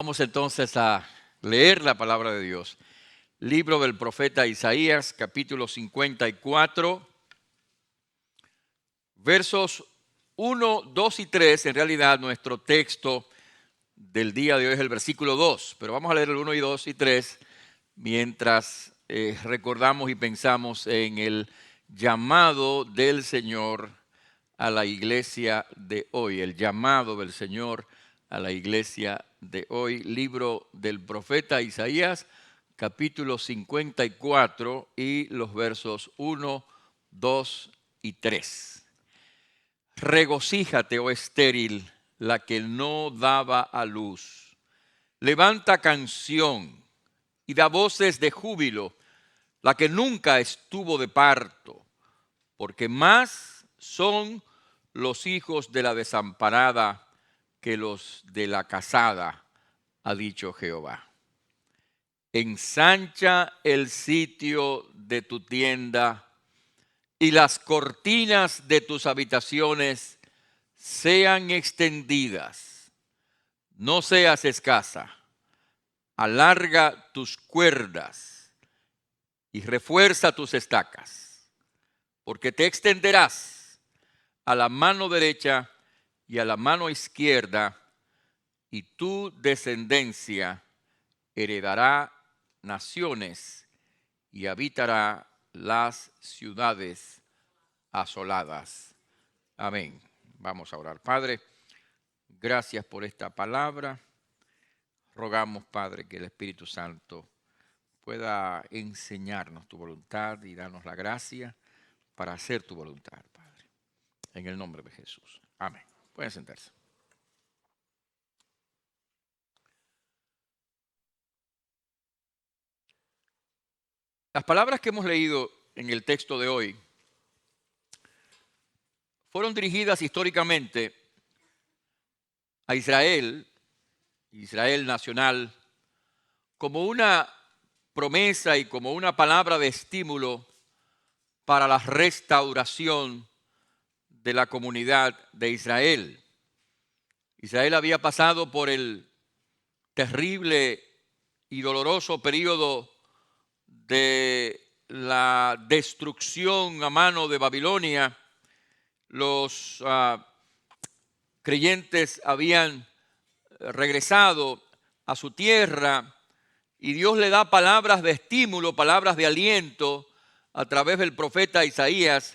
Vamos entonces a leer la palabra de Dios. Libro del profeta Isaías, capítulo 54, versos 1, 2 y 3. En realidad nuestro texto del día de hoy es el versículo 2, pero vamos a leer el 1 y 2 y 3 mientras recordamos y pensamos en el llamado del Señor a la iglesia de hoy, el llamado del Señor a la iglesia de hoy. Libro del profeta Isaías, capítulo 54 y los versos 1, 2 y 3. Regocíjate, oh estéril, la que no daba a luz. Levanta canción y da voces de júbilo, la que nunca estuvo de parto, porque más son los hijos de la desamparada que los de la casada, ha dicho Jehová. Ensancha el sitio de tu tienda y las cortinas de tus habitaciones sean extendidas. No seas escasa. Alarga tus cuerdas y refuerza tus estacas, porque te extenderás a la mano derecha y a la mano izquierda, y tu descendencia heredará naciones y habitará las ciudades asoladas. Amén. Vamos a orar. Padre, gracias por esta palabra. Rogamos, Padre, que el Espíritu Santo pueda enseñarnos tu voluntad y darnos la gracia para hacer tu voluntad, Padre. En el nombre de Jesús. Amén. Pueden sentarse. Las palabras que hemos leído en el texto de hoy fueron dirigidas históricamente a Israel nacional, como una promesa y como una palabra de estímulo para la restauración de la comunidad de Israel. Israel había pasado por el terrible y doloroso periodo de la destrucción a mano de Babilonia. Los creyentes habían regresado a su tierra y Dios le da palabras de estímulo, palabras de aliento a través del profeta Isaías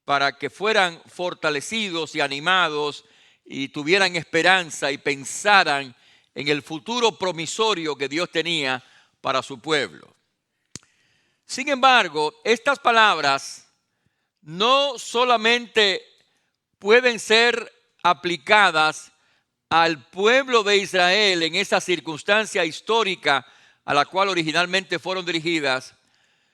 para que fueran fortalecidos y animados y tuvieran esperanza y pensaran en el futuro promisorio que Dios tenía para su pueblo. Sin embargo, estas palabras no solamente pueden ser aplicadas al pueblo de Israel en esa circunstancia histórica a la cual originalmente fueron dirigidas,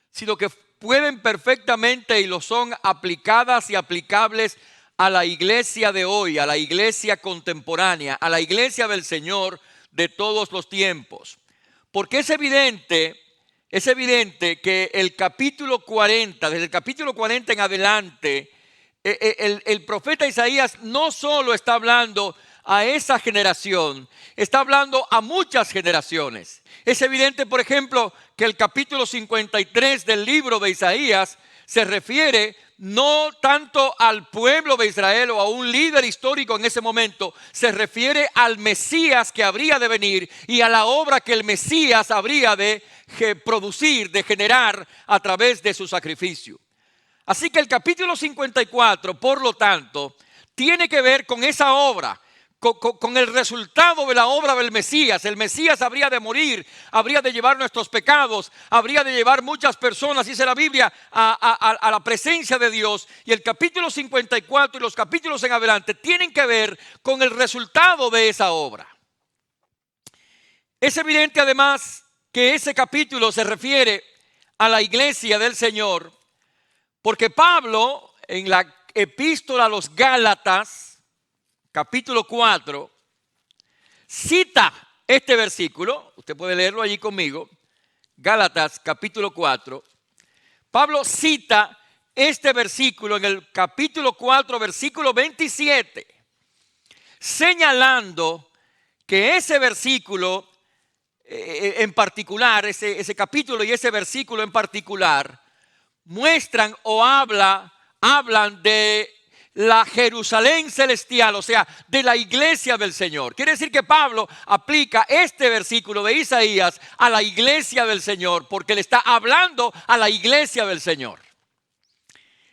sino que pueden perfectamente y lo son aplicadas y aplicables a la iglesia de hoy, a la iglesia contemporánea, a la iglesia del Señor de todos los tiempos. Porque es evidente que el capítulo 40, desde el capítulo 40 en adelante, el profeta Isaías no solo está hablando a esa generación, está hablando a muchas generaciones. Es evidente, por ejemplo, que el capítulo 53 del libro de Isaías se refiere no tanto al pueblo de Israel o a un líder histórico en ese momento, se refiere al Mesías que habría de venir y a la obra que el Mesías habría de producir, de generar a través de su sacrificio. Así que el capítulo 54, por lo tanto, tiene que ver con esa obra, con el resultado de la obra del Mesías. El Mesías habría de morir, habría de llevar nuestros pecados, habría de llevar muchas personas, dice la Biblia, a la presencia de Dios. Y el capítulo 54 y los capítulos en adelante tienen que ver con el resultado de esa obra. Es evidente además que ese capítulo se refiere a la iglesia del Señor, porque Pablo en la epístola a los Gálatas, capítulo 4, cita este versículo. Usted puede leerlo allí conmigo. Gálatas, capítulo 4. Pablo cita este versículo en el capítulo 4, versículo 27, señalando que ese versículo en particular, ese capítulo y ese versículo en particular, muestran o hablan de la Jerusalén celestial, o sea, de la iglesia del Señor. Quiere decir que Pablo aplica este versículo de Isaías a la iglesia del Señor, porque le está hablando a la iglesia del Señor.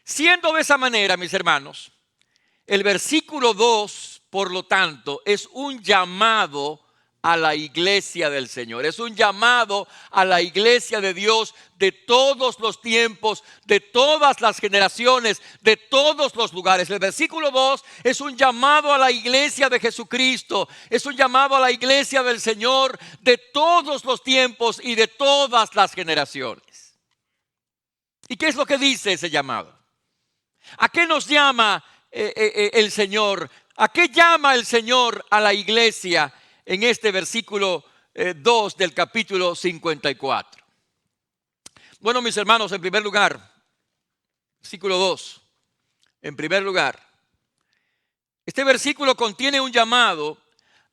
Siendo de esa manera, mis hermanos, el versículo 2, por lo tanto, es un llamado a la iglesia del Señor. Es un llamado a la iglesia de Dios de todos los tiempos, de todas las generaciones, de todos los lugares. El versículo 2 es un llamado a la iglesia de Jesucristo. Es un llamado a la iglesia del Señor de todos los tiempos y de todas las generaciones. ¿Y qué es lo que dice ese llamado? ¿A qué nos llama el Señor? ¿A qué llama el Señor a la iglesia en este versículo 2 del capítulo 54? Bueno, mis hermanos, en primer lugar, versículo 2, en primer lugar, este versículo contiene un llamado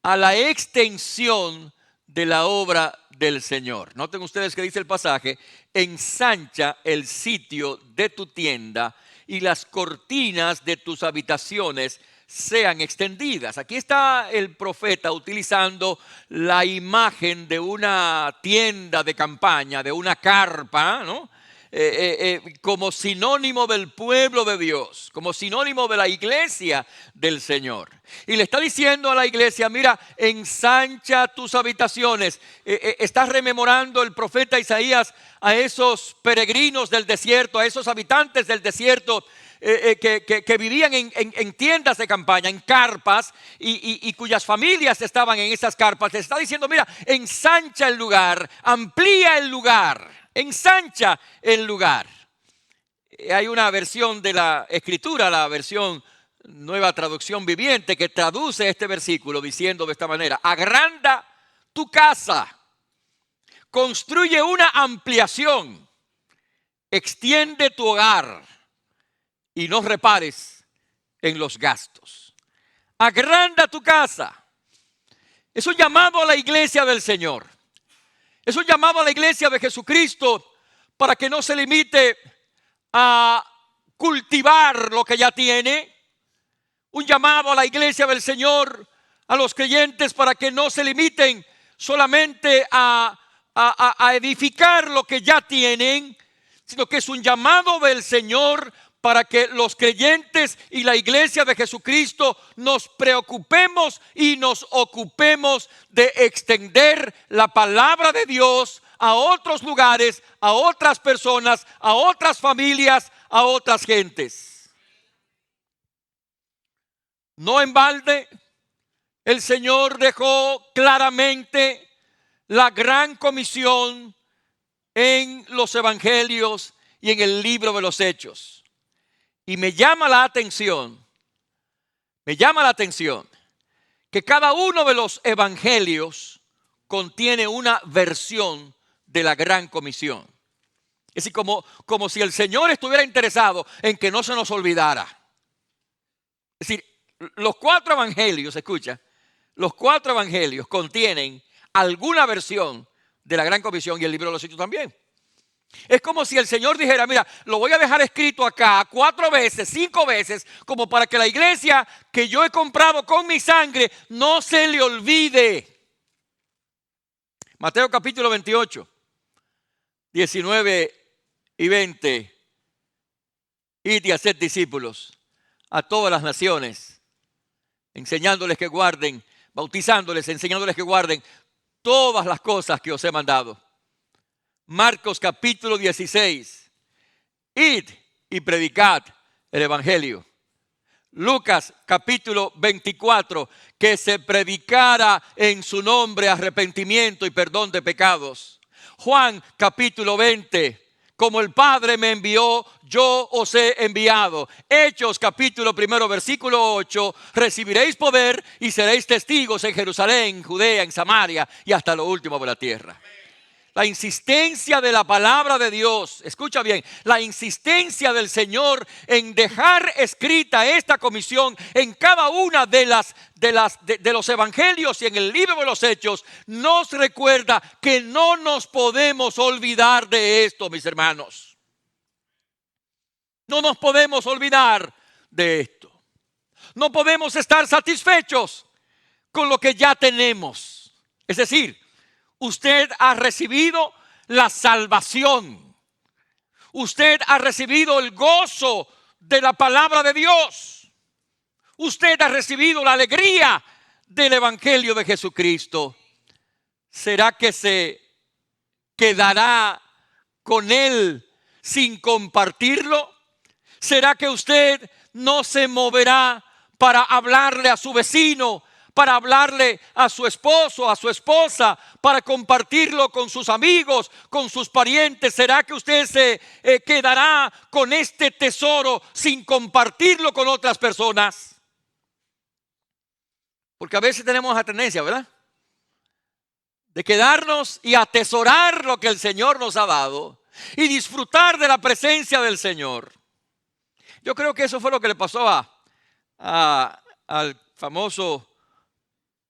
a la extensión de la obra del Señor. Noten ustedes que dice el pasaje: ensancha el sitio de tu tienda y las cortinas de tus habitaciones sean extendidas. Aquí está el profeta utilizando la imagen de una tienda de campaña, de una carpa, ¿no? Como sinónimo del pueblo de Dios, como sinónimo de la iglesia del Señor. Y le está diciendo a la iglesia: mira, ensancha tus habitaciones. Está rememorando el profeta Isaías a esos peregrinos del desierto, a esos habitantes del desierto que vivían en tiendas de campaña, en carpas, y cuyas familias estaban en esas carpas. Les está diciendo: mira, ensancha el lugar, amplía el lugar, ensancha el lugar. Hay una versión de la Escritura, la versión Nueva Traducción Viviente, que traduce este versículo diciendo de esta manera: agranda tu casa, construye una ampliación, extiende tu hogar y no repares en los gastos. Agranda tu casa. Es un llamado a la iglesia del Señor. Es un llamado a la iglesia de Jesucristo para que no se limite a cultivar lo que ya tiene. Un llamado a la iglesia del Señor, a los creyentes, para que no se limiten solamente a edificar lo que ya tienen, sino que es un llamado del Señor para que los creyentes y la iglesia de Jesucristo nos preocupemos y nos ocupemos de extender la palabra de Dios a otros lugares, a otras personas, a otras familias, a otras gentes. No en balde, el Señor dejó claramente la gran comisión en los evangelios y en el libro de los Hechos. Y me llama la atención que cada uno de los evangelios contiene una versión de la gran comisión. Es decir, como si el Señor estuviera interesado en que no se nos olvidara. Es decir, los 4 evangelios, escucha, los 4 evangelios contienen alguna versión de la gran comisión, y el libro de los Hechos también. Es como si el Señor dijera: mira, lo voy a dejar escrito acá 4 veces, 5 veces, como para que la iglesia que yo he comprado con mi sangre no se le olvide. Mateo capítulo 28, 19 y 20. Id y haced discípulos a todas las naciones, enseñándoles que guarden, bautizándoles, enseñándoles que guarden todas las cosas que os he mandado. Marcos capítulo 16. Id y predicad el evangelio. Lucas capítulo 24. Que se predicara en su nombre arrepentimiento y perdón de pecados. Juan capítulo 20. Como el Padre me envió, yo os he enviado. Hechos capítulo 1, versículo 8. Recibiréis poder y seréis testigos en Jerusalén, Judea, en Samaria y hasta lo último de la tierra. La insistencia de la palabra de Dios, escucha bien, la insistencia del Señor en dejar escrita esta comisión en cada una de los evangelios y en el libro de los Hechos, nos recuerda que no nos podemos olvidar de esto, mis hermanos. No nos podemos olvidar de esto. No podemos estar satisfechos con lo que ya tenemos. Es decir, usted ha recibido la salvación. Usted ha recibido el gozo de la palabra de Dios. Usted ha recibido la alegría del evangelio de Jesucristo. ¿Será que se quedará con él sin compartirlo? ¿Será que usted no se moverá para hablarle a su vecino, para hablarle a su esposo, a su esposa, para compartirlo con sus amigos, con sus parientes? ¿Será que usted se quedará con este tesoro sin compartirlo con otras personas? Porque a veces tenemos la tendencia, ¿verdad?, de quedarnos y atesorar lo que el Señor nos ha dado y disfrutar de la presencia del Señor. Yo creo que eso fue lo que le pasó al famoso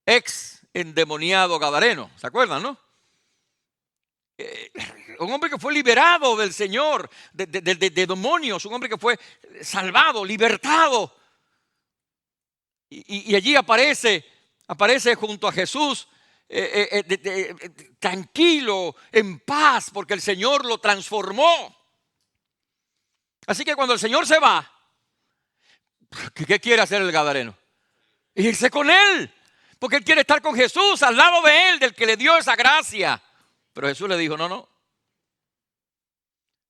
ex endemoniado gadareno. ¿Se acuerdan, no? Un hombre que fue liberado del Señor, de demonios, un hombre que fue salvado, libertado. Y allí aparece junto a Jesús, tranquilo, en paz, porque el Señor lo transformó. Así que cuando el Señor se va, ¿qué quiere hacer el gadareno? Irse con él, porque él quiere estar con Jesús, al lado de él, del que le dio esa gracia. Pero Jesús le dijo, no,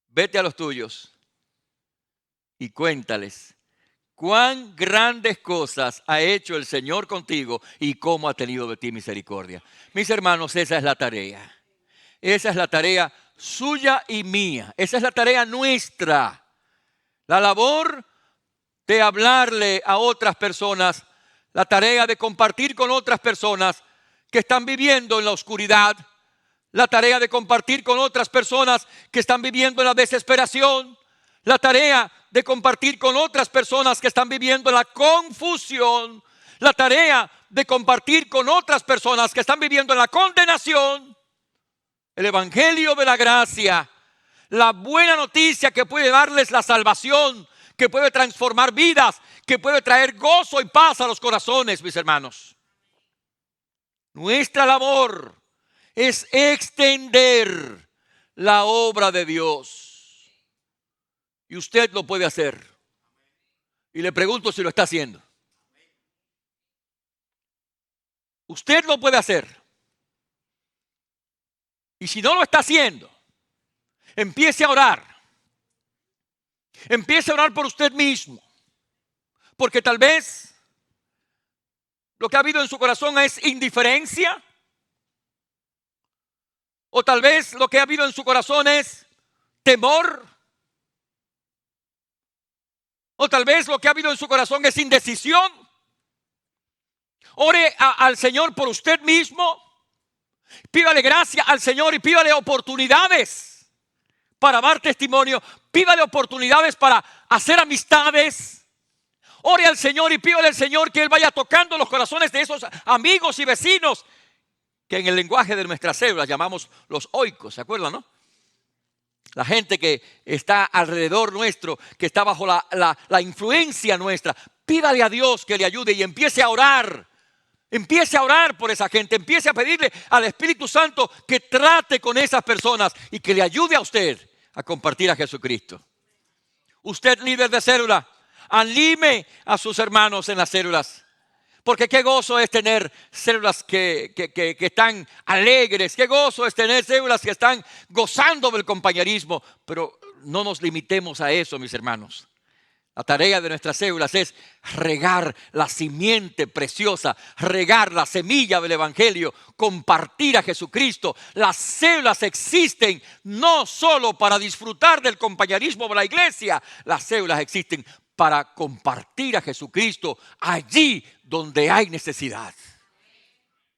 vete a los tuyos y cuéntales cuán grandes cosas ha hecho el Señor contigo y cómo ha tenido de ti misericordia. Mis hermanos, esa es la tarea. Esa es la tarea suya y mía. Esa es la tarea nuestra. La labor de hablarle a otras personas, la tarea de compartir con otras personas que están viviendo en la oscuridad, la tarea de compartir con otras personas que están viviendo en la desesperación, la tarea de compartir con otras personas que están viviendo en la confusión, la tarea de compartir con otras personas que están viviendo en la condenación, el evangelio de la gracia, la buena noticia que puede darles la salvación, que puede transformar vidas, que puede traer gozo y paz a los corazones, mis hermanos. Nuestra labor es extender la obra de Dios. Y usted lo puede hacer. Y le pregunto si lo está haciendo. Usted lo puede hacer. Y si no lo está haciendo, empiece a orar. Empiece a orar por usted mismo. Porque tal vez lo que ha habido en su corazón es indiferencia. O tal vez lo que ha habido en su corazón es temor. O tal vez lo que ha habido en su corazón es indecisión. Ore al Señor por usted mismo. Pídale gracia al Señor y pídale oportunidades para dar testimonio. Pídale oportunidades para hacer amistades. Ore al Señor y pídale al Señor que Él vaya tocando los corazones de esos amigos y vecinos que en el lenguaje de nuestras células llamamos los oikos. ¿Se acuerdan, no? La gente que está alrededor nuestro, que está bajo la influencia nuestra. Pídale a Dios que le ayude y empiece a orar. Empiece a orar por esa gente. Empiece a pedirle al Espíritu Santo que trate con esas personas y que le ayude a usted a compartir a Jesucristo. Usted, líder de célula, anime a sus hermanos en las células. Porque qué gozo es tener células que están alegres. Qué gozo es tener células que están gozando del compañerismo. Pero no nos limitemos a eso, mis hermanos. La tarea de nuestras células es regar la simiente preciosa, regar la semilla del evangelio, compartir a Jesucristo. Las células existen no solo para disfrutar del compañerismo de la iglesia. Las células existen para compartir a Jesucristo allí donde hay necesidad.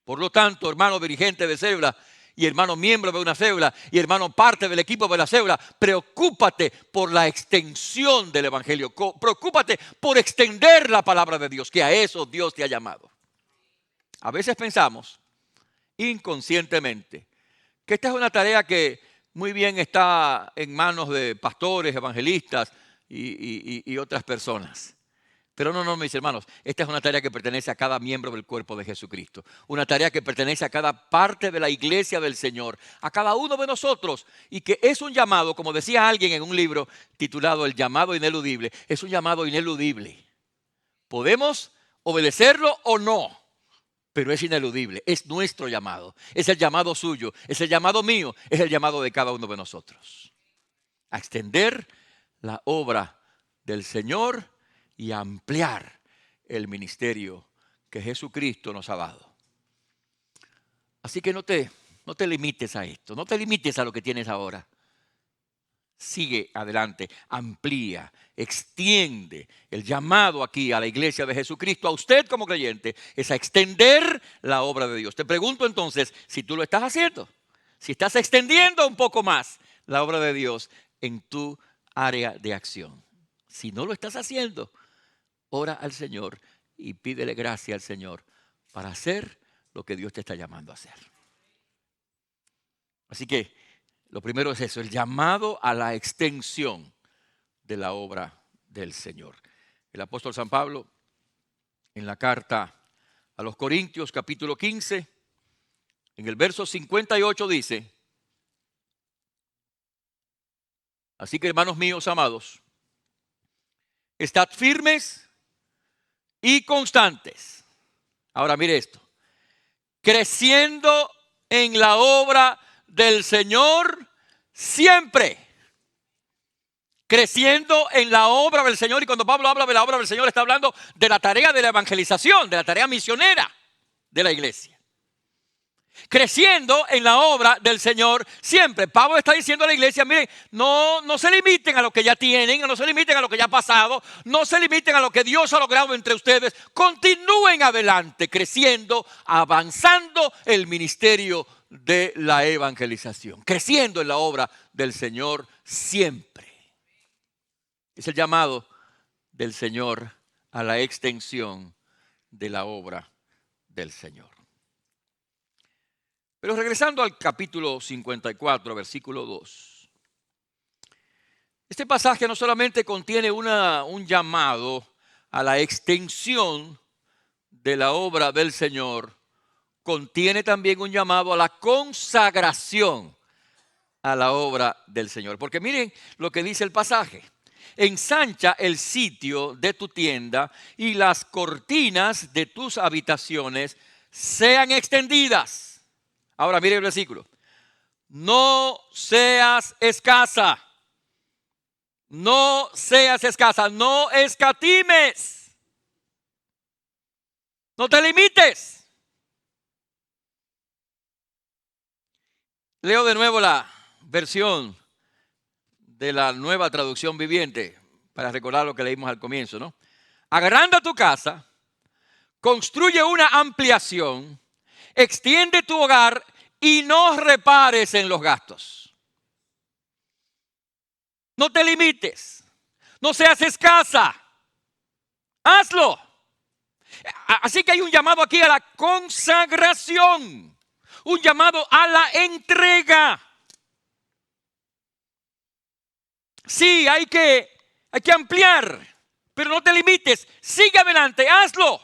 Por lo tanto, hermano dirigente de célula y hermano miembro de una célula, y hermano parte del equipo de la célula, preocúpate por la extensión del evangelio. Preocúpate por extender la palabra de Dios, que a eso Dios te ha llamado. A veces pensamos inconscientemente que esta es una tarea que muy bien está en manos de pastores, evangelistas y otras personas. Pero no, mis hermanos, esta es una tarea que pertenece a cada miembro del cuerpo de Jesucristo. Una tarea que pertenece a cada parte de la iglesia del Señor, a cada uno de nosotros. Y que es un llamado, como decía alguien en un libro titulado El llamado ineludible, es un llamado ineludible. Podemos obedecerlo o no, pero es ineludible, es nuestro llamado. Es el llamado suyo, es el llamado mío, es el llamado de cada uno de nosotros. A extender la obra del Señor y ampliar el ministerio que Jesucristo nos ha dado. Así que no te limites a esto, no te limites a lo que tienes ahora. Sigue adelante, amplía, extiende. El llamado aquí a la iglesia de Jesucristo, a usted como creyente, es a extender la obra de Dios. Te pregunto entonces si tú lo estás haciendo, si estás extendiendo un poco más la obra de Dios en tu área de acción. Si no lo estás haciendo, ora al Señor y pídele gracia al Señor para hacer lo que Dios te está llamando a hacer. Así que lo primero es eso, el llamado a la extensión de la obra del Señor. El apóstol San Pablo, en la carta a los Corintios, capítulo 15, en el verso 58 dice: así que, hermanos míos amados, estad firmes y constantes. Ahora mire esto. Creciendo en la obra del Señor siempre. Creciendo en la obra del Señor. Y cuando Pablo habla de la obra del Señor, está hablando de la tarea de la evangelización, de la tarea misionera de la iglesia. Creciendo en la obra del Señor siempre. Pablo está diciendo a la iglesia: miren, no se limiten a lo que ya tienen, no se limiten a lo que ya ha pasado, no se limiten a lo que Dios ha logrado entre ustedes. Continúen adelante, creciendo, avanzando el ministerio de la evangelización, creciendo en la obra del Señor siempre. Es el llamado del Señor a la extensión de la obra del Señor. Pero regresando al capítulo 54, versículo 2. Este pasaje no solamente contiene un llamado a la extensión de la obra del Señor, contiene también un llamado a la consagración a la obra del Señor. Porque miren lo que dice el pasaje. Ensancha el sitio de tu tienda y las cortinas de tus habitaciones sean extendidas. Ahora mire el versículo. No seas escasa. No seas escasa. No escatimes. No te limites. Leo de nuevo la versión de la Nueva Traducción Viviente para recordar lo que leímos al comienzo, ¿no? Agranda tu casa, construye una ampliación, extiende tu hogar y no repares en los gastos. No te limites, no seas escasa, hazlo. Así que hay un llamado aquí a la consagración, un llamado a la entrega. Sí, hay que ampliar, pero no te limites, sigue adelante, hazlo.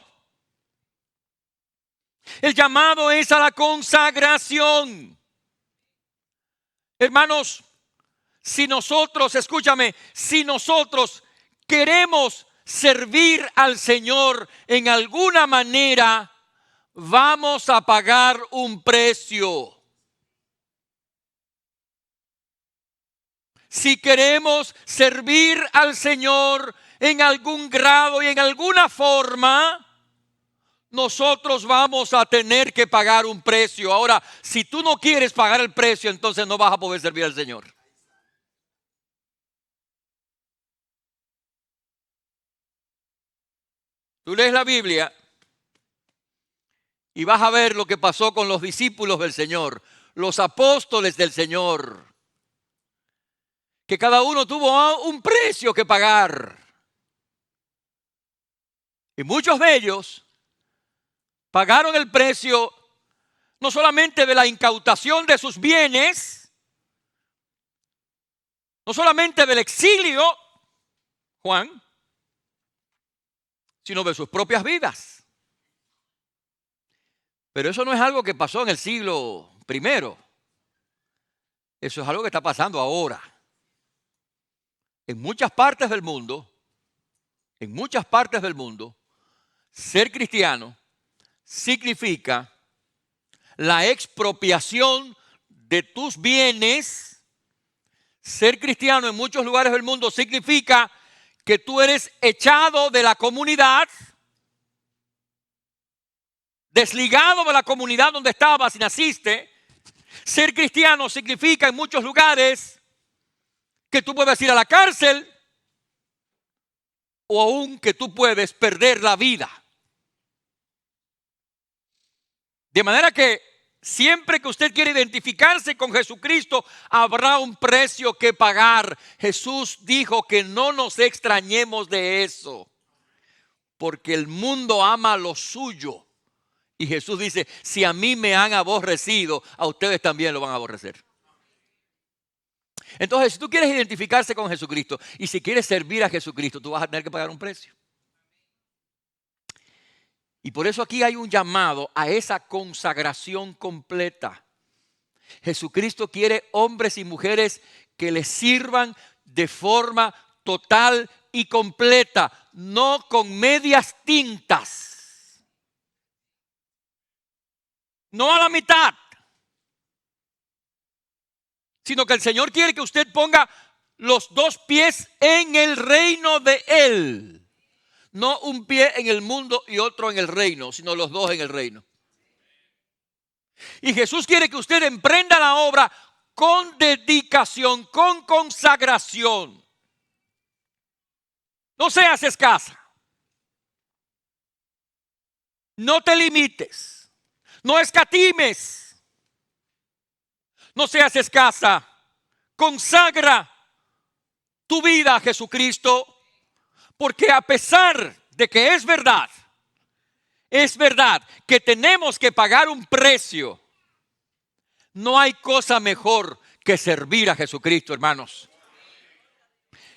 El llamado es a la consagración. Hermanos, si nosotros queremos servir al Señor en alguna manera, vamos a pagar un precio. Si queremos servir al Señor en algún grado y en alguna forma, nosotros vamos a tener que pagar un precio. Ahora, si tú no quieres pagar el precio, entonces no vas a poder servir al Señor. Tú lees la Biblia y vas a ver lo que pasó con los discípulos del Señor, los apóstoles del Señor, que cada uno tuvo un precio que pagar. Y muchos de ellos pagaron el precio no solamente de la incautación de sus bienes, no solamente del exilio, Juan, sino de sus propias vidas. Pero eso no es algo que pasó en el siglo I. Eso es algo que está pasando ahora. En muchas partes del mundo, ser cristiano significa la expropiación de tus bienes. Ser cristiano en muchos lugares del mundo significa que tú eres echado de la comunidad, desligado de la comunidad donde estabas y naciste. Ser cristiano significa en muchos lugares que tú puedes ir a la cárcel o aún que tú puedes perder la vida. De manera que siempre que usted quiere identificarse con Jesucristo, habrá un precio que pagar. Jesús dijo que no nos extrañemos de eso, porque el mundo ama lo suyo. Y Jesús dice, si a mí me han aborrecido, a ustedes también lo van a aborrecer. Entonces, si tú quieres identificarse con Jesucristo y si quieres servir a Jesucristo, tú vas a tener que pagar un precio. Y por eso aquí hay un llamado a esa consagración completa. Jesucristo quiere hombres y mujeres que le sirvan de forma total y completa, no con medias tintas, no a la mitad, sino que el Señor quiere que usted ponga los dos pies en el reino de Él. No un pie en el mundo y otro en el reino, sino los dos en el reino. Y Jesús quiere que usted emprenda la obra con dedicación, con consagración. No seas escasa. No te limites. No escatimes. No seas escasa. Consagra tu vida a Jesucristo. Porque a pesar de que es verdad que tenemos que pagar un precio, no hay cosa mejor que servir a Jesucristo, hermanos.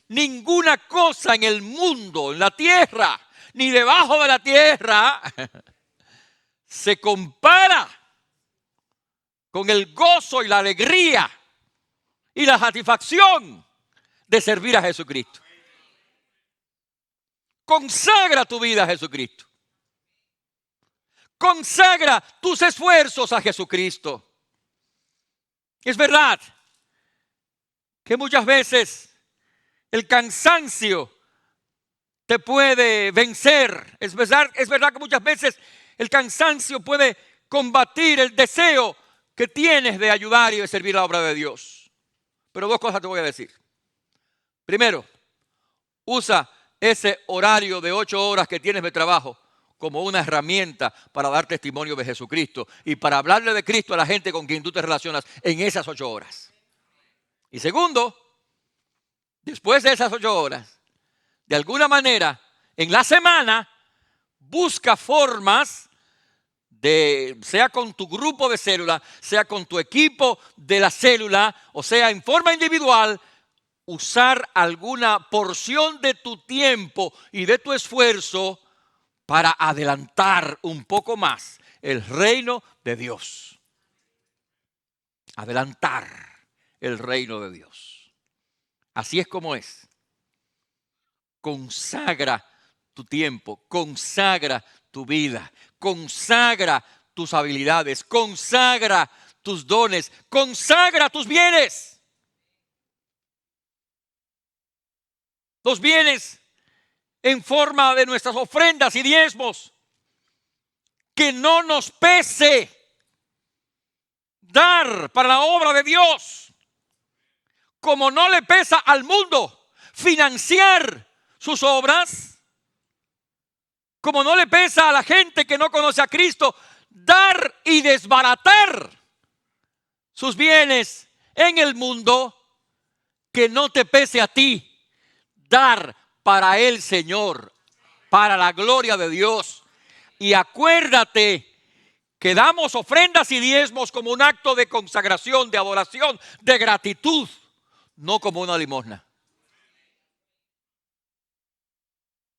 Ninguna cosa en el mundo, en la tierra, ni debajo de la tierra, se compara con el gozo y la alegría y la satisfacción de servir a Jesucristo. Consagra tu vida a Jesucristo. Consagra tus esfuerzos a Jesucristo. Es verdad que muchas veces el cansancio te puede vencer. Es verdad que muchas veces el cansancio puede combatir el deseo que tienes de ayudar y de servir la obra de Dios. Pero dos cosas te voy a decir. Primero, usa ese horario de 8 horas que tienes de trabajo como una herramienta para dar testimonio de Jesucristo y para hablarle de Cristo a la gente con quien tú te relacionas en esas 8 horas. Y segundo, después de esas 8 horas, de alguna manera, en la semana, busca formas de, sea con tu grupo de célula, sea con tu equipo de la célula, o sea, en forma individual, usar alguna porción de tu tiempo y de tu esfuerzo para adelantar un poco más el reino de Dios. Adelantar el reino de Dios. Así es como es. Consagra tu tiempo, consagra tu vida, consagra tus habilidades, consagra tus dones, consagra tus bienes. Los bienes en forma de nuestras ofrendas y diezmos. Que no nos pese dar para la obra de Dios, como no le pesa al mundo financiar sus obras, como no le pesa a la gente que no conoce a Cristo dar y desbaratar sus bienes en el mundo, que no te pese a ti dar para el Señor, para la gloria de Dios. Y acuérdate que damos ofrendas y diezmos como un acto de consagración, de adoración, de gratitud, no como una limosna.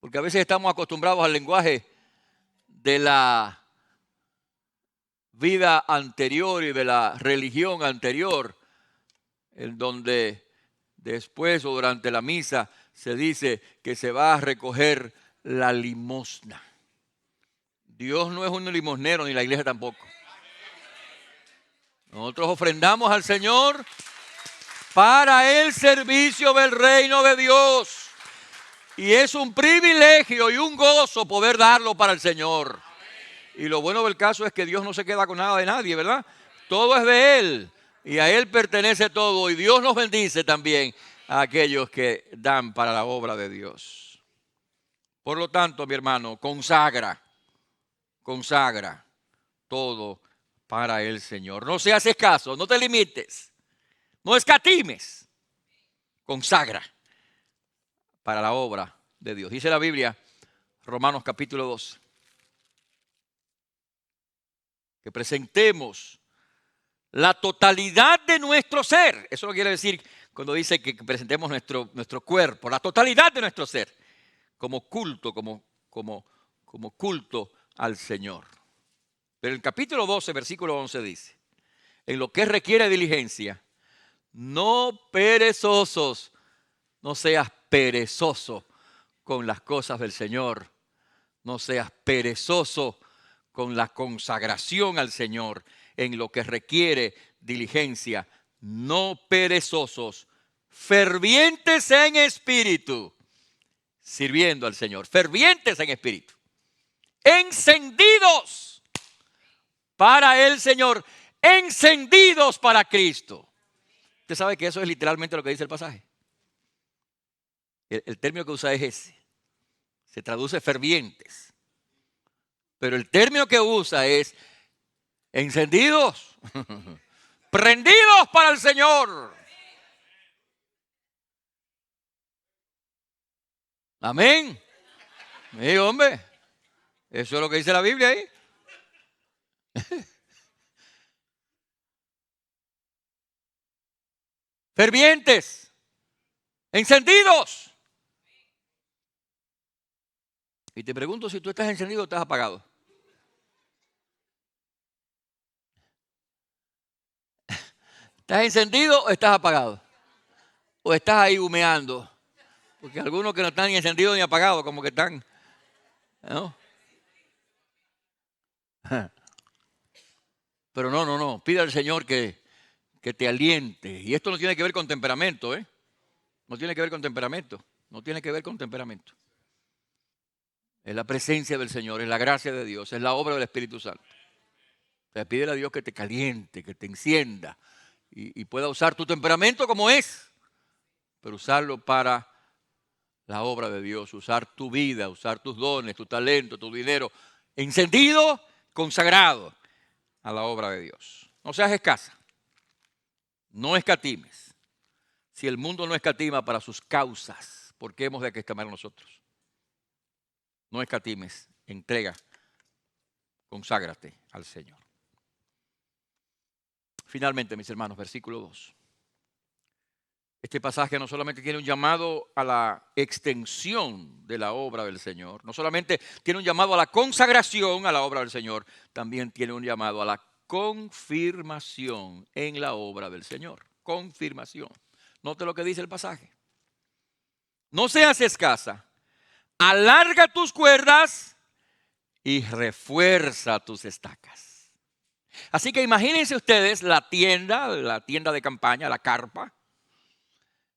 Porque a veces estamos acostumbrados al lenguaje de la vida anterior y de la religión anterior, en donde después o durante la misa se dice que se va a recoger la limosna. Dios no es un limosnero, ni la iglesia tampoco. Nosotros ofrendamos al Señor para el servicio del reino de Dios. Y es un privilegio y un gozo poder darlo para el Señor. Y lo bueno del caso es que Dios no se queda con nada de nadie, ¿verdad? Todo es de Él y a Él pertenece todo. Y Dios nos bendice también a aquellos que dan para la obra de Dios. Por lo tanto, mi hermano, consagra todo para el Señor. No seas escaso, no te limites, no escatimes. Consagra para la obra de Dios. Dice la Biblia, Romanos capítulo 2, que presentemos la totalidad de nuestro ser. Eso lo quiere decir cuando dice que presentemos nuestro cuerpo, la totalidad de nuestro ser, como culto, como culto al Señor. Pero el capítulo 12, versículo 11 dice, en lo que requiere diligencia, no perezosos, no seas perezoso con las cosas del Señor, no seas perezoso con la consagración al Señor, en lo que requiere diligencia, no perezosos, fervientes en espíritu, sirviendo al Señor, fervientes en espíritu, encendidos para el Señor, encendidos para Cristo. Usted sabe que eso es literalmente lo que dice el pasaje. El término que usa es ese. Se traduce fervientes. Pero el término que usa es encendidos, prendidos para el Señor. Amén. Sí, hombre. Eso es lo que dice la Biblia ahí. Fervientes, encendidos. Y te pregunto si tú estás encendido o estás apagado. ¿Estás encendido o estás apagado? ¿O estás ahí humeando? Porque algunos que no están ni encendidos ni apagados, como que están, ¿no? Pero no. Pide al Señor que te aliente. Y esto no tiene que ver con temperamento, ¿eh? No tiene que ver con temperamento. No tiene que ver con temperamento. Es la presencia del Señor, es la gracia de Dios, es la obra del Espíritu Santo. O sea, pídele a Dios que te caliente, que te encienda y pueda usar tu temperamento como es, pero usarlo para la obra de Dios, usar tu vida, usar tus dones, tu talento, tu dinero, encendido, consagrado a la obra de Dios. No seas escasa, no escatimes. Si el mundo no escatima para sus causas, ¿por qué hemos de escatimar nosotros? No escatimes, entrega, conságrate al Señor. Finalmente, mis hermanos, versículo 2. Este pasaje no solamente tiene un llamado a la extensión de la obra del Señor, no solamente tiene un llamado a la consagración a la obra del Señor, también tiene un llamado a la confirmación en la obra del Señor. Confirmación. Note lo que dice el pasaje. No seas escasa, alarga tus cuerdas y refuerza tus estacas. Así que imagínense ustedes la tienda de campaña, la carpa.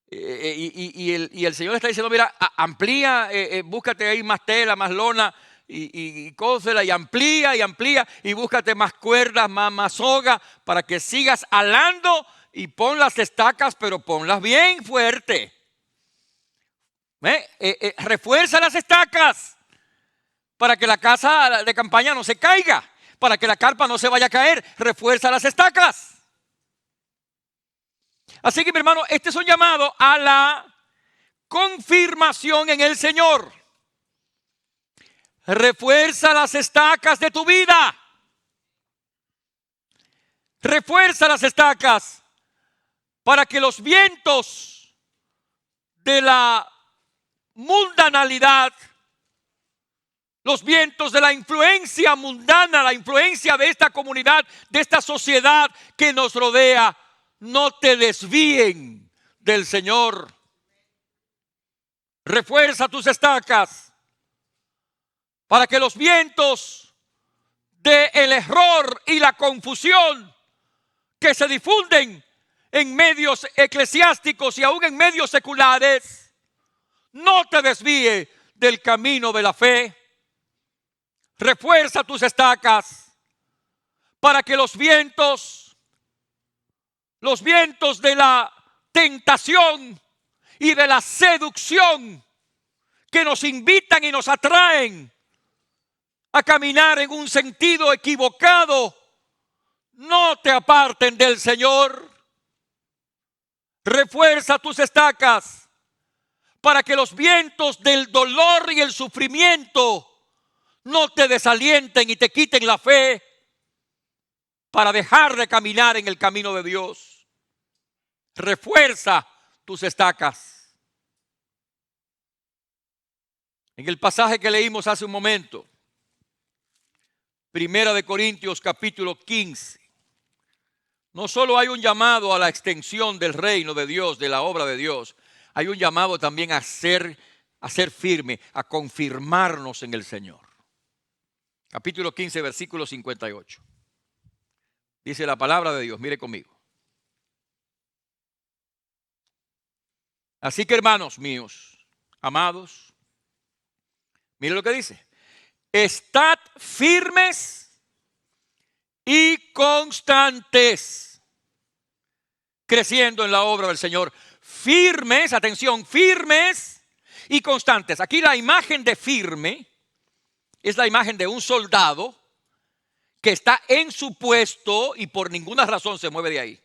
Y el Señor está diciendo, mira, amplía, búscate ahí más tela, más lona y cósela y amplía y búscate más cuerdas, más soga para que sigas alando y pon las estacas, pero ponlas bien fuerte. Refuerza las estacas para que la casa de campaña no se caiga, para que la carpa no se vaya a caer. Refuerza las estacas. Así que, mi hermano, este es un llamado a la confirmación en el Señor. Refuerza las estacas de tu vida. Refuerza las estacas para que los vientos de la mundanalidad, los vientos de la influencia mundana, la influencia de esta comunidad, de esta sociedad que nos rodea, no te desvíen del Señor. Refuerza tus estacas para que los vientos del error y la confusión que se difunden en medios eclesiásticos y aún en medios seculares no te desvíe del camino de la fe. Refuerza tus estacas para que los vientos de la tentación y de la seducción que nos invitan y nos atraen a caminar en un sentido equivocado no te aparten del Señor. Refuerza tus estacas para que los vientos del dolor y el sufrimiento no te desalienten y te quiten la fe para dejar de caminar en el camino de Dios. Refuerza tus estacas. En el pasaje que leímos hace un momento, Primera de Corintios capítulo 15, no solo hay un llamado a la extensión del reino de Dios, de la obra de Dios, hay un llamado también a ser firme, a confirmarnos en el Señor. Capítulo 15, versículo 58. Dice la palabra de Dios, mire conmigo. Así que, hermanos míos, amados, mire lo que dice. Estad firmes y constantes, creciendo en la obra del Señor. Firmes, atención, firmes y constantes. Aquí la imagen de firme es la imagen de un soldado que está en su puesto y por ninguna razón se mueve de ahí.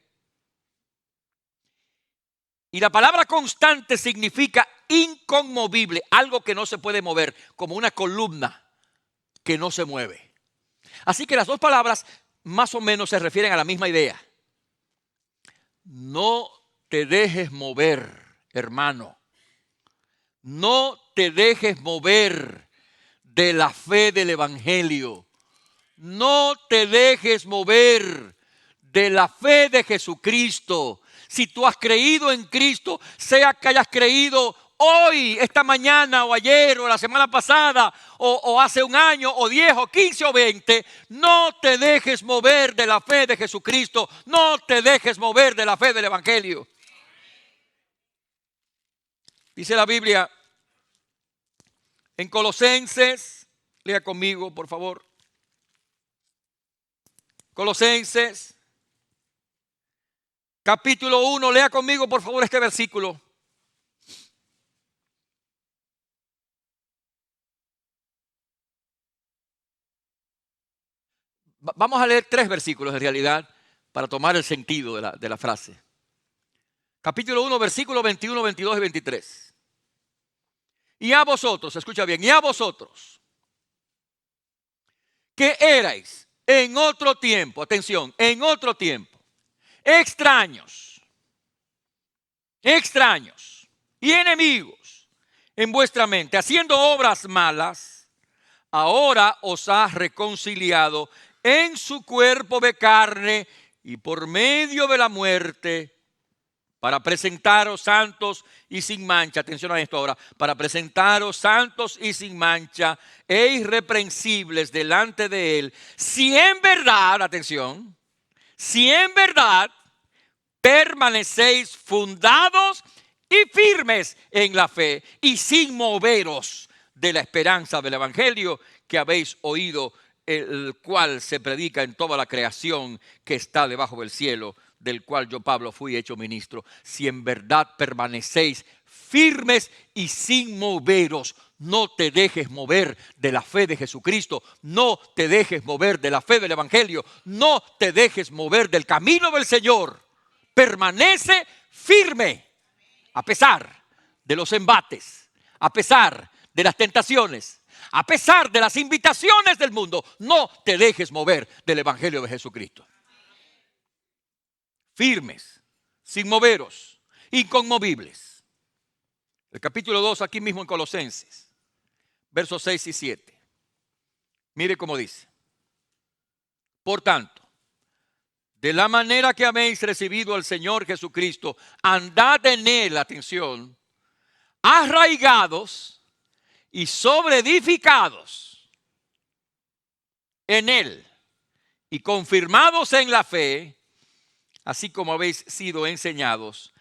Y la palabra constante significa inconmovible, algo que no se puede mover, como una columna que no se mueve. Así que las dos palabras más o menos se refieren a la misma idea. No te dejes mover, hermano. No te dejes mover de la fe del Evangelio. No te dejes mover de la fe de Jesucristo. Si tú has creído en Cristo, sea que hayas creído hoy, esta mañana o ayer o la semana pasada o hace un año o 10 o 15 o 20, no te dejes mover de la fe de Jesucristo. No te dejes mover de la fe del Evangelio. Dice la Biblia en Colosenses, lea conmigo por favor. Colosenses capítulo 1, lea conmigo por favor este versículo. Vamos a leer 3 versículos en realidad para tomar el sentido de la frase. Capítulo 1, versículos 21, 22 y 23. Y a vosotros, escucha bien, y a vosotros que erais en otro tiempo, atención, en otro tiempo, extraños y enemigos en vuestra mente, haciendo obras malas, ahora os ha reconciliado en su cuerpo de carne y por medio de la muerte, para presentaros santos y sin mancha, atención a esto ahora, para presentaros santos y sin mancha e irreprensibles delante de Él, si en verdad, atención, si en verdad permanecéis fundados y firmes en la fe y sin moveros de la esperanza del Evangelio que habéis oído, el cual se predica en toda la creación que está debajo del cielo, del cual yo, Pablo, fui hecho ministro. Si en verdad permanecéis firmes y sin moveros, no te dejes mover de la fe de Jesucristo, no te dejes mover de la fe del Evangelio, no te dejes mover del camino del Señor. Permanece firme, a pesar de los embates, a pesar de las tentaciones, a pesar de las invitaciones del mundo. No te dejes mover del evangelio de Jesucristo. Firmes, sin moveros, inconmovibles. El capítulo 2 aquí mismo en Colosenses, versos 6 y 7. Mire cómo dice. Por tanto, de la manera que habéis recibido al Señor Jesucristo, andad en él, atención, arraigados y sobreedificados en él y confirmados en la fe, así como habéis sido enseñados,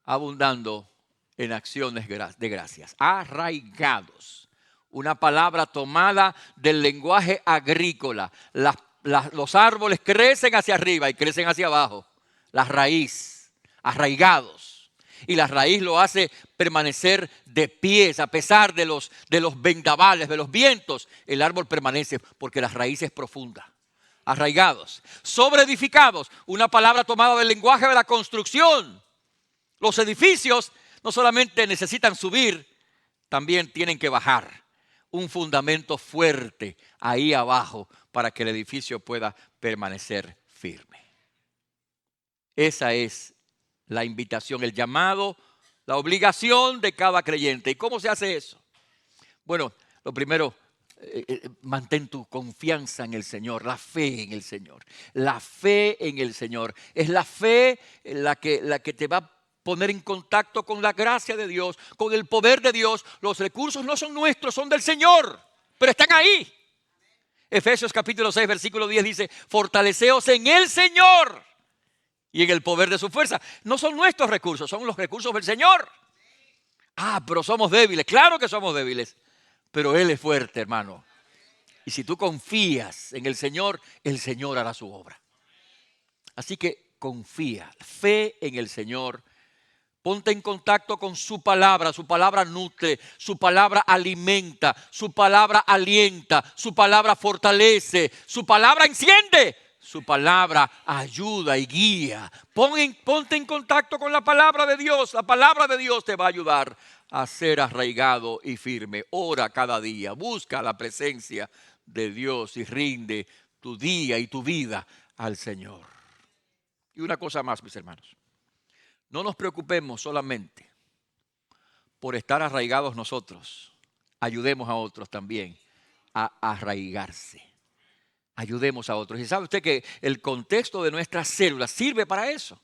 abundando en acciones de gracias. Arraigados. Una palabra tomada del lenguaje agrícola. Los árboles crecen hacia arriba y crecen hacia abajo. La raíz, arraigados. Y la raíz lo hace permanecer de pies a pesar de los vendavales, de los vientos. El árbol permanece porque la raíz es profunda. Arraigados, sobreedificados. Una palabra tomada del lenguaje de la construcción. Los edificios no solamente necesitan subir, también tienen que bajar. Un fundamento fuerte ahí abajo para que el edificio pueda permanecer firme. Esa es la invitación, el llamado, la obligación de cada creyente. ¿Y cómo se hace eso? Bueno, lo primero, mantén tu confianza en el Señor, la fe en el Señor. La fe en el Señor. Es la fe la que te va a poner en contacto con la gracia de Dios, con el poder de Dios. Los recursos no son nuestros, son del Señor, pero están ahí. Efesios capítulo 6, versículo 10 dice, fortaleceos en el Señor y en el poder de su fuerza. No son nuestros recursos, son los recursos del Señor. Pero somos débiles. Claro que somos débiles, pero Él es fuerte, hermano. Y si tú confías en el Señor hará su obra. Así que confía, fe en el Señor. Ponte en contacto con su palabra nutre, su palabra alimenta, su palabra alienta, su palabra fortalece, su palabra enciende, su palabra ayuda y guía. Ponte en contacto con la palabra de Dios te va a ayudar a ser arraigado y firme. Ora cada día, busca la presencia de Dios y rinde tu día y tu vida al Señor. Y una cosa más, mis hermanos. No nos preocupemos solamente por estar arraigados nosotros. Ayudemos a otros también a arraigarse. Ayudemos a otros. Y sabe usted que el contexto de nuestras células sirve para eso.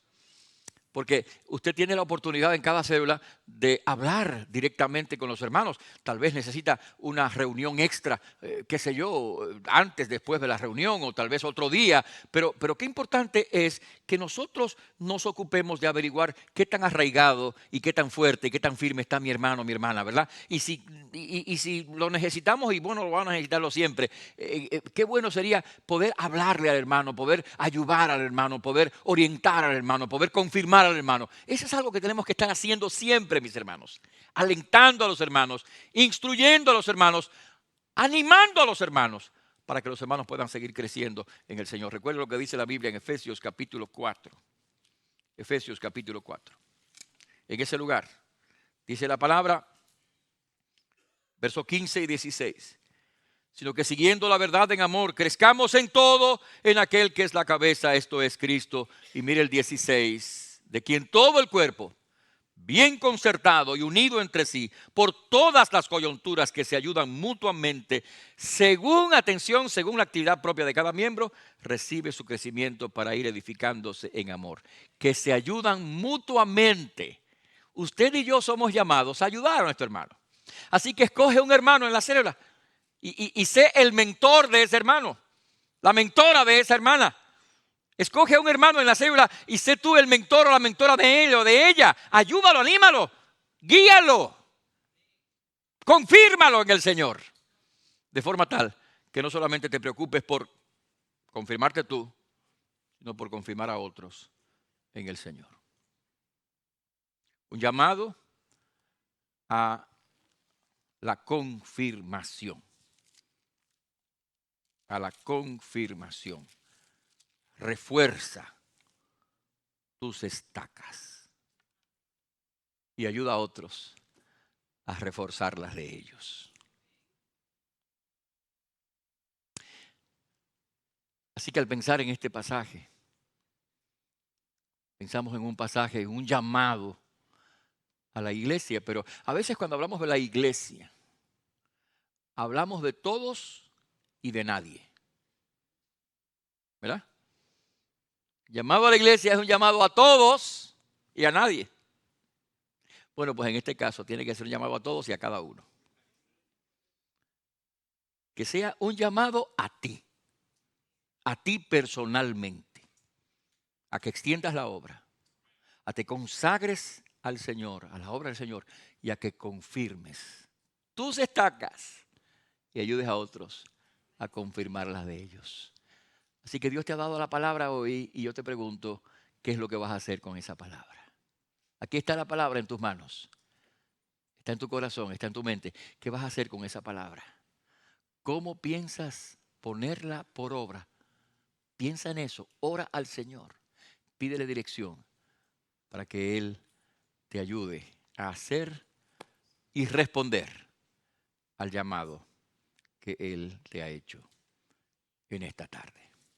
Porque usted tiene la oportunidad en cada célula de hablar directamente con los hermanos. Tal vez necesita una reunión extra, qué sé yo, antes, después de la reunión o tal vez otro día. Pero qué importante es que nosotros nos ocupemos de averiguar qué tan arraigado y qué tan fuerte y qué tan firme está mi hermano o mi hermana, ¿verdad? Y si lo necesitamos, y bueno, lo vamos a necesitarlo siempre, qué bueno sería poder hablarle al hermano, poder ayudar al hermano, poder orientar al hermano, poder confirmar al hermano. Eso es algo que tenemos que estar haciendo siempre, mis hermanos. Alentando a los hermanos, instruyendo a los hermanos, animando a los hermanos para que los hermanos puedan seguir creciendo en el Señor. Recuerda lo que dice la Biblia en Efesios capítulo 4. Efesios capítulo 4. En ese lugar dice la palabra, versos 15 y 16. Sino que siguiendo la verdad en amor, crezcamos en todo en aquel que es la cabeza, esto es Cristo. Y mire el 16, de quien todo el cuerpo, bien concertado y unido entre sí, por todas las coyunturas que se ayudan mutuamente, según la actividad propia de cada miembro, recibe su crecimiento para ir edificándose en amor. Que se ayudan mutuamente. Usted y yo somos llamados a ayudar a nuestro hermano. Así que escoge un hermano en la célula. Y sé el mentor de ese hermano, la mentora de esa hermana. Escoge a un hermano en la célula y sé tú el mentor o la mentora de él o de ella. Ayúdalo, anímalo, guíalo, confírmalo en el Señor. De forma tal que no solamente te preocupes por confirmarte tú, sino por confirmar a otros en el Señor. Un llamado a la confirmación. A la confirmación. Refuerza tus estacas. y ayuda a otros a reforzar las de ellos. Así que al pensar en este pasaje, pensamos en un pasaje, en un llamado a la iglesia, pero a veces cuando hablamos de la iglesia, hablamos de todos y de nadie, ¿verdad? Llamado a la iglesia es un llamado a todos y a nadie. Bueno, pues en este caso tiene que ser un llamado a todos y a cada uno. Que sea un llamado a ti personalmente, a que extiendas la obra, a que consagres al Señor, a la obra del Señor, y a que confirmes tus estacas y ayudes a otros a confirmar las de ellos. Así que Dios te ha dado la palabra hoy y yo te pregunto, ¿qué es lo que vas a hacer con esa palabra? Aquí está la palabra en tus manos, está en tu corazón, está en tu mente. ¿Qué vas a hacer con esa palabra? ¿Cómo piensas ponerla por obra? Piensa en eso, ora al Señor, pídele dirección para que Él te ayude a hacer y responder al llamado que Él te ha hecho en esta tarde.